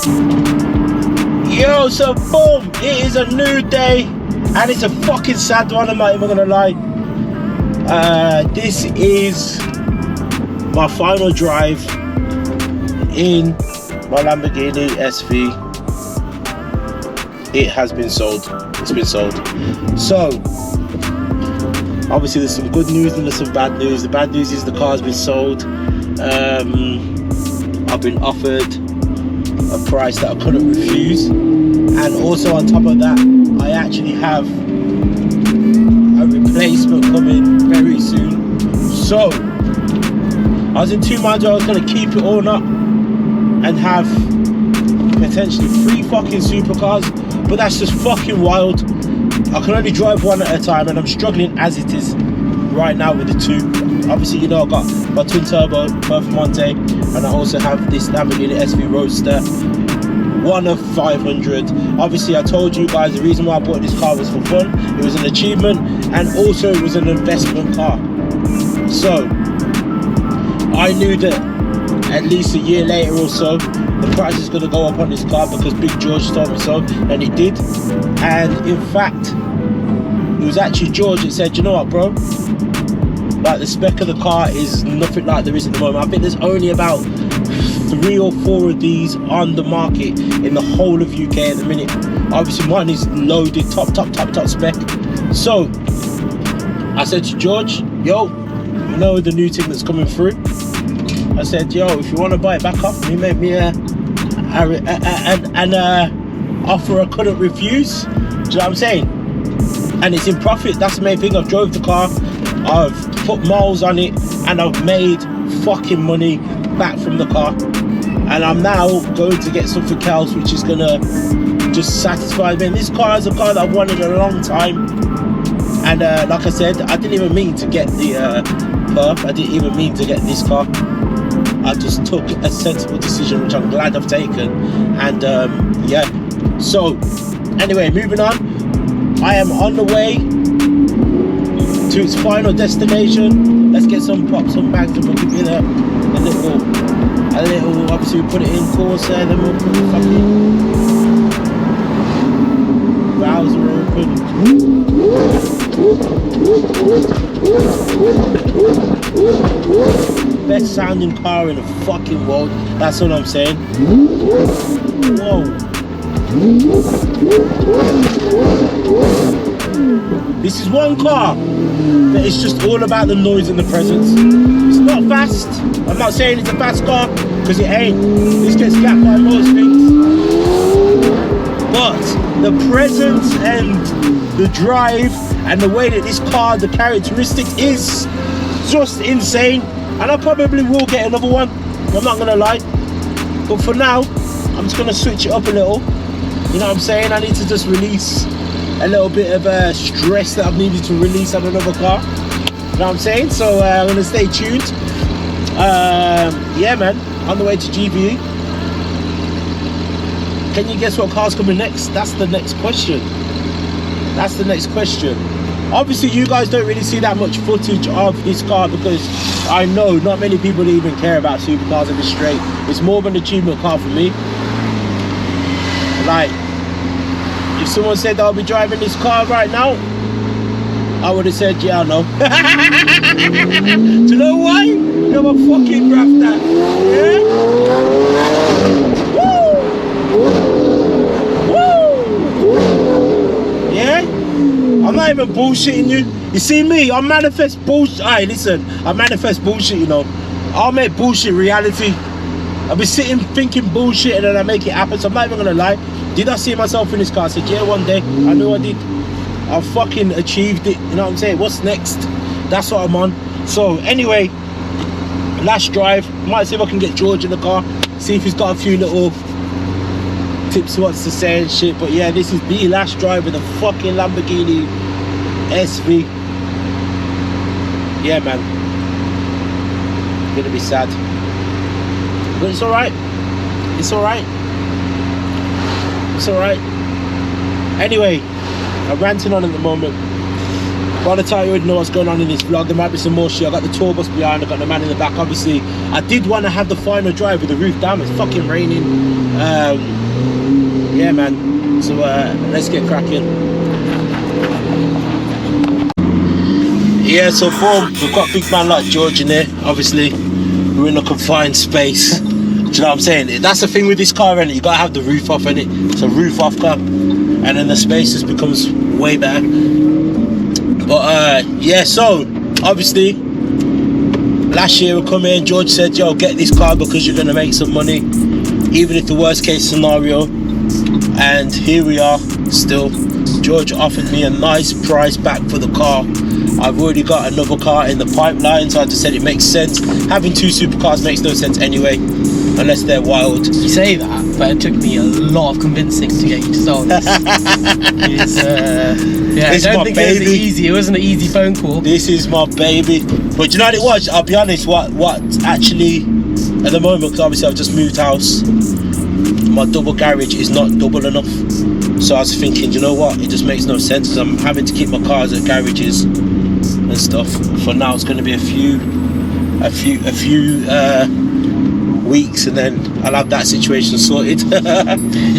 Yo, so boom, it is a new day, and it's a fucking sad one, I'm not even gonna lie. This is my final drive in my Lamborghini SV. It has been sold. It's been sold. So obviously there's some good news and there's some bad news. The bad news is the car's been sold. I've been offered a price that I couldn't refuse, and also on top of that I actually have a replacement coming very soon. So I was in two minds where I was going to keep it all up and have potentially 3 fucking supercars, but that's just fucking wild. I can only drive one at a time, and I'm struggling as it is right now with the 2. Obviously, you know, I got my twin turbo Performante, and I also have this Lamborghini SV Roadster, one of 500. Obviously, I told you guys the reason why I bought this car was for fun. It was an achievement, and also it was an investment car. So I knew that at least a year later or so the price is going to go up on this car, because Big George told me so, and it did. And in fact, it was actually George that said, you know what, bro, like, the spec of the car is nothing like there is at the moment. I think there's only about 3 or 4 of these on the market in the whole of UK at the minute. Obviously mine is loaded, top spec. So I said to George, yo, you know the new thing that's coming through? I said, yo, if you want to buy it back off me, make me an offer I couldn't refuse. Do you know what I'm saying? And it's in profit. That's the main thing. I've drove the car, I've put miles on it, and I've made fucking money back from the car. And I'm now going to get something else which is gonna just satisfy me. And this car is a car that I've wanted a long time. And like I said, I didn't even mean to get the Perf. I didn't even mean to get this car. I just took a sensible decision, which I'm glad I've taken. And yeah, so anyway, moving on. I am on the way to its final destination. Let's get some pops, some bags, and we'll give it a little, obviously we put it in course there, then we'll put the fucking valves are open. Best sounding car in the fucking world, that's all I'm saying. Whoa. This is one car that is just all about the noise and the presence. It's not fast. I'm not saying it's a fast car, because it ain't. This gets gapped by most things. But the presence and the drive and the way that this car, the characteristics is just insane. And I probably will get another one, I'm not gonna lie. But for now, I'm just gonna switch it up a little. You know what I'm saying? I need to just release a little bit of stress that I've needed to release on another car. You know what I'm saying? So I'm gonna stay tuned. Yeah, man, on the way to GBE. Can you guess what car's coming next? That's the next question. That's the next question. Obviously, you guys don't really see that much footage of this car, because I know not many people even care about supercars in the straight. It's more of an achievement car for me. Like, if someone said I'll be driving this car right now, I would have said, yeah, I know. Do you know why? You're a fucking grafter. Yeah? Woo! Woo! Yeah? I'm not even bullshitting you. You see me? I manifest bullshit. Alright, listen. I manifest bullshit, you know. I'll make bullshit reality. I'll be sitting thinking bullshit and then I make it happen. So I'm not even gonna lie. Did I see myself in this car? I said, yeah, one day. I knew I did. I fucking achieved it. You know what I'm saying? What's next? That's what I'm on. So anyway, last drive. Might see if I can get George in the car. See if he's got a few little tips he wants to say and shit. But yeah, this is the last drive with a fucking Lamborghini SV. Yeah, man. Gonna be sad. But it's alright. It's alright. It's alright. Anyway, I'm ranting on at the moment. By the time you already know what's going on in this vlog, there might be some more shit. I got the tour bus behind, I got the man in the back. Obviously, I did want to have the final drive with the roof down. It's fucking raining. Yeah, man. So let's get cracking. Yeah, so boom, we've got big man like George in there. Obviously, we're in a confined space. Do you know what I'm saying? That's the thing with this car, innit? You gotta have the roof off, innit? It's a roof off car, and then the space just becomes way better. But yeah, so obviously last year we come in, George said, yo, get this car because you're gonna make some money, even if the worst case scenario. And here we are still. George offered me a nice price back for the car. I've already got another car in the pipeline, so I just said it makes sense. Having two supercars makes no sense anyway, unless they're wild. You say that, but it took me a lot of convincing to get you to sell this. Yeah, This I is don't my think baby. it was easy. It wasn't an easy phone call. This is my baby. But you know what it was? I'll be honest, what actually, at the moment, because obviously I've just moved house, my double garage is not double enough. So I was thinking, you know what? It just makes no sense because I'm having to keep my cars at garages and stuff. For now, it's going to be a few weeks, and then I'll have that situation sorted. You're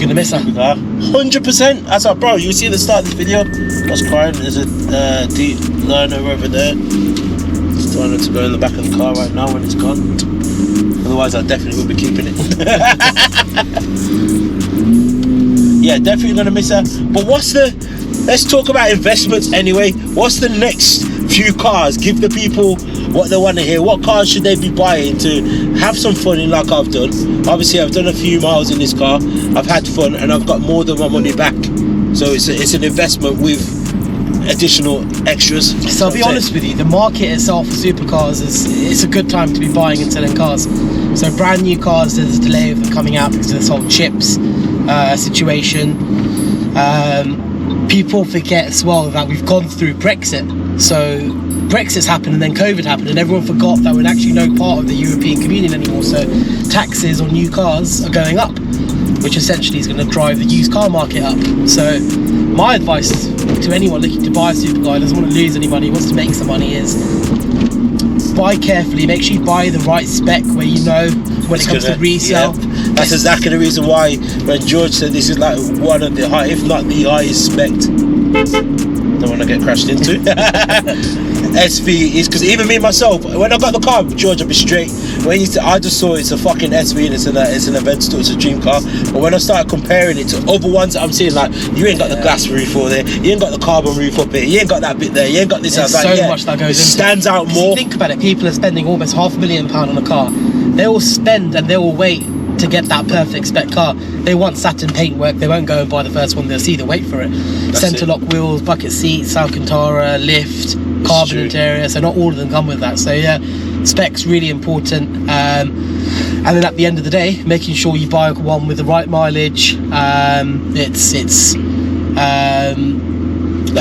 gonna miss her. 100%. That's our bro. You see at the start of this video, I was crying. There's a deep learner over there. Just trying to go in the back of the car right now when it's gone. Otherwise, I definitely will be keeping it. Yeah, definitely gonna miss her. But let's talk about investments anyway. What's the next few cars? Give the people what they want to hear. What cars should they be buying to have some fun in, like I've done? Obviously, I've done a few miles in this car. I've had fun, and I've got more than my money back. So it's an investment with additional extras. So I'll be honest with you, the market itself for supercars it's a good time to be buying and selling cars. So brand new cars, there's a delay of them coming out because of this whole chips situation. People forget as well that we've gone through Brexit. So Brexit's happened and then COVID happened, and everyone forgot that we're actually no part of the European Communion anymore. So taxes on new cars are going up, which essentially is going to drive the used car market up. So my advice to anyone looking to buy a supercar, doesn't want to lose any money, wants to make some money, is buy carefully. Make sure you buy the right spec where you know when it comes to resale. Yeah, that's exactly the reason why when George said this is like one of the high, if not the highest spec, don't want to get crashed into. SV is, because even me myself, when I got the car, George, I'll be straight. When I just saw it's a fucking SV and it's an Aventador, it's a dream car. But when I started comparing it to other ones that I'm seeing, like, you ain't got the glass roof over there, you ain't got the carbon roof up here, you ain't got that bit there, you ain't got this. There's like, so much that goes into it. Stands out more. You think about it, people are spending almost £500,000 on a car. They will spend and they will wait to get that perfect spec car. They want satin paintwork. They won't go and buy the first one. They'll see the wait for it. Centre lock wheels, bucket seats, Alcantara, lift, carbon interior. So not all of them come with that. So yeah, specs really important. And then at the end of the day, making sure you buy one with the right mileage. It's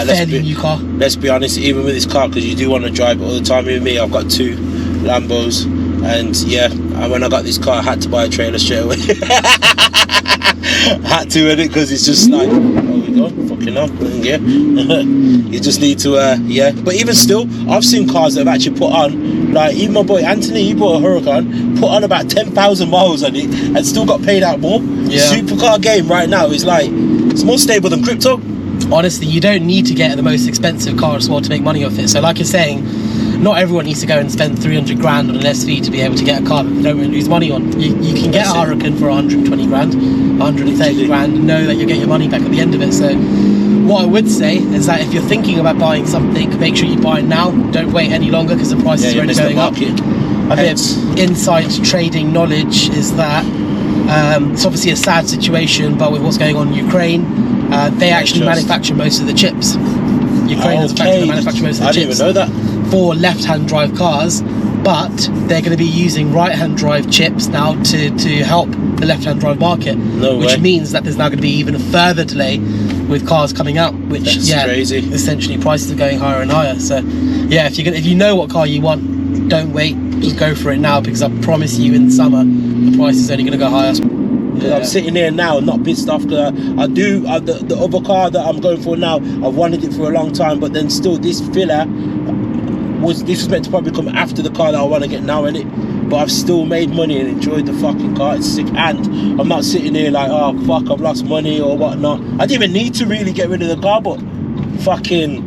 fairly new car. Let's be honest, even with this car, because you do want to drive it all the time. With me, I've got two Lambos, and yeah, when I got this car, I had to buy a trailer straight away. Had to, in it, because it's just like, oh, we go, fucking hell, yeah. You just need to, yeah. But even still, I've seen cars that have actually put on, like, even my boy Anthony, he bought a Huracan, put on about 10,000 miles on it, and still got paid out more. Yeah. Supercar game right now is like, it's more stable than crypto. Honestly, you don't need to get the most expensive car as well to make money off it. So like you're saying, not everyone needs to go and spend 300 grand on an SV to be able to get a car that they don't really lose money on. You can get a Huracan for 120 grand, 130 grand, and know that you'll get your money back at the end of it. So what I would say is that if you're thinking about buying something, make sure you buy it now. Don't wait any longer because the price is already going up. A bit of inside trading knowledge is that it's obviously a sad situation, but with what's going on in Ukraine, they actually manufacture most of the chips. Ukraine is manufacture most of the chips. I didn't even know that. For left-hand drive cars, but they're going to be using right-hand drive chips now to help the left-hand drive market. Which means that there's now going to be even a further delay with cars coming out, which that's crazy. Essentially prices are going higher and higher. So yeah, if you know what car you want, don't wait, just go for it now, because I promise you in summer the price is only going to go higher. Because I'm sitting here now not pissed off, because I do the other car that I'm going for now, I've wanted it for a long time, but then still this filler was meant to probably come after the car that I want to get now, innit? But I've still made money and enjoyed the fucking car. It's sick, and I'm not sitting here like, oh fuck, I've lost money or whatnot. I didn't even need to really get rid of the car, but fucking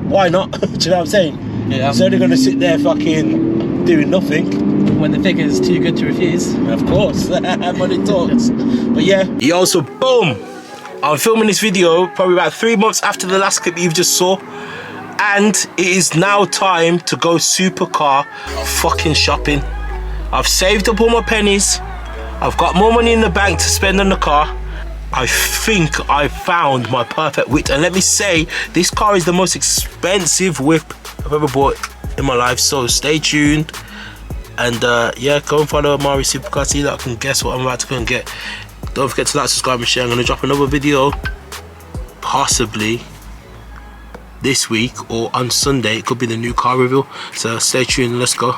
why not? Do you know what I'm saying? Yeah. It's only gonna sit there fucking doing nothing when the figure's too good to refuse. Of course. Money talks. But yeah. Yo, so boom, I'm filming this video probably about 3 months after the last clip you just saw, and it is now time to go supercar fucking shopping. I've saved up all my pennies, I've got more money in the bank to spend on the car. I think I found my perfect whip, and let me say, this car is the most expensive whip I've ever bought in my life, so stay tuned. And yeah, go and follow Amari Supercar, see that I can guess what I'm about to go and get. Don't forget to like, subscribe and share. I'm going to drop another video possibly this week or on Sunday. It could be the new car reveal, so stay tuned, let's go.